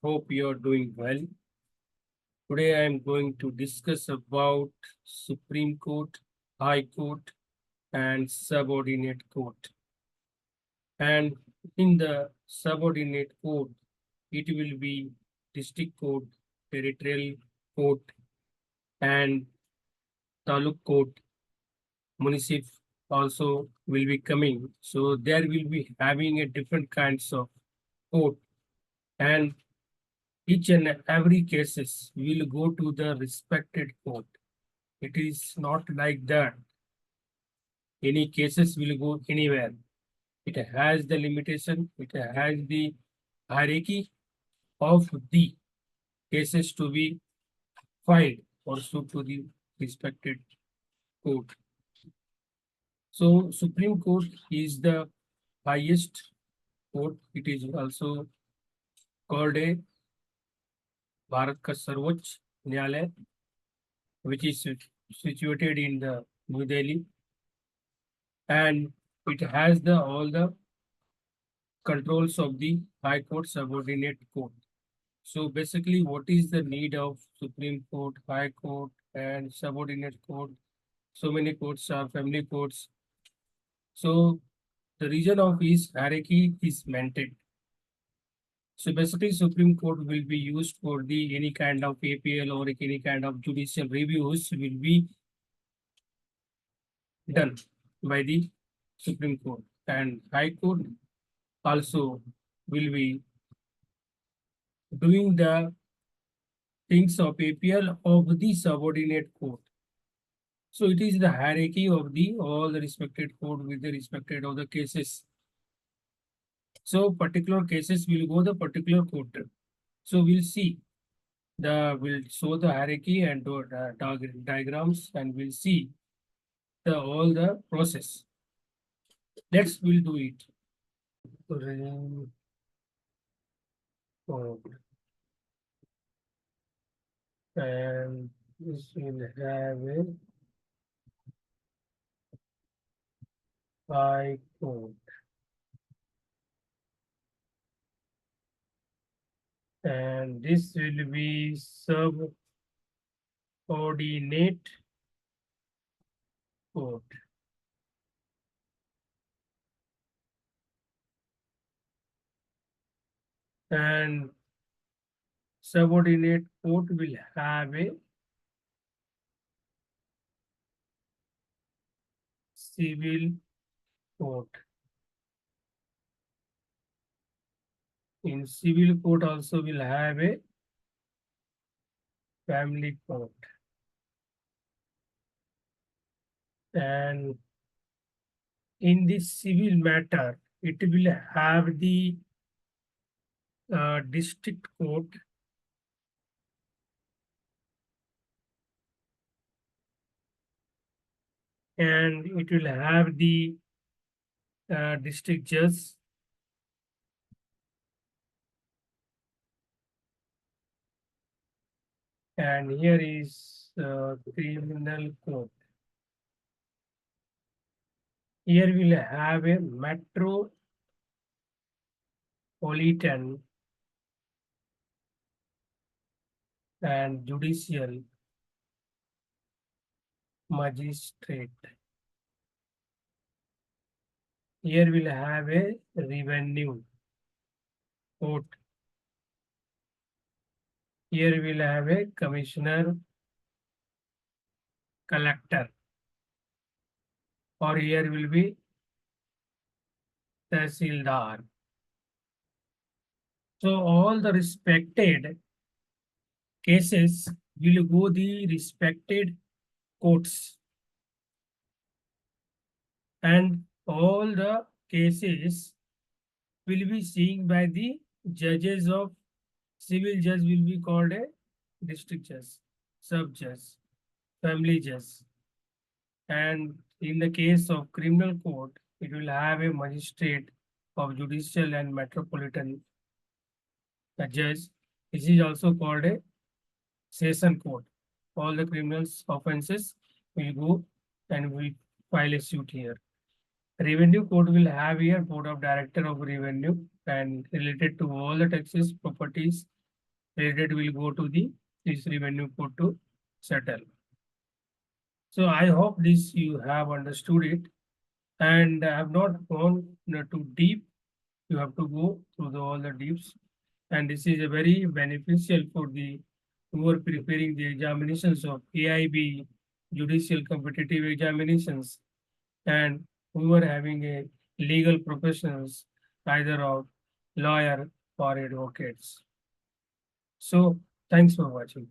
Hope you are doing well. Today I am going to discuss about Supreme Court, High Court, and Subordinate Court. And in the Subordinate Court, it will be District Court, Territorial Court, and Taluk Court, Municip also will be coming. So there will be having a different kinds of court, and each and every cases will go to the respected court. It is not like that. Any cases will go anywhere. It has the limitation, it has the hierarchy of the cases to be filed or sued to the respected court. So Supreme Court is the highest court. It is also called a Bharat ka Sarvoch Nyayalaya, which is situated in the New Delhi, and it has the all the controls of the High Court, Subordinate Court. So basically, what is the need of Supreme Court, High Court, and Subordinate Court? So many courts are family courts. So the reason of his hierarchy is maintained. So basically, Supreme Court will be used for the any kind of APL or any kind of judicial reviews will be done by the Supreme Court, and High Court also will be doing the things of APL of the subordinate court. So it is the hierarchy of the all the respected court with the respected of the cases. So particular cases will go the particular court. So we'll see we'll show the hierarchy and diagrams, and we'll see all the process. We'll do it. And this will have a High Court. And this will be Subordinate Court. And Subordinate Court will have a Civil Court. In Civil Court also will have a Family Court. And in this civil matter, it will have the District Court, and it will have the District Judge, and here is Criminal Court. Here we'll have a Metropolitan and Judicial Magistrate. Here we'll have a Revenue Court. Here we'll have a Commissioner, Collector, or here will be Tahsildar. So all the respected cases will go the respected courts, and all the cases will be seen by the judges of civil judge will be called a district judge, sub judge, family judge, and in the case of criminal court, it will have a magistrate of judicial and metropolitan judge. This is also called a session court. All the criminals offenses will go and will file a suit here. Revenue court will have here board of director of revenue and related to all the taxes, properties, credit will go to the this revenue code to settle. So I hope this you have understood it, and I have not gone too deep. You have to go through all the deeps, and this is a very beneficial for the who are preparing the examinations of AIB, judicial competitive examinations, and who are having a legal professionals, either of lawyer or advocates. So thanks for watching.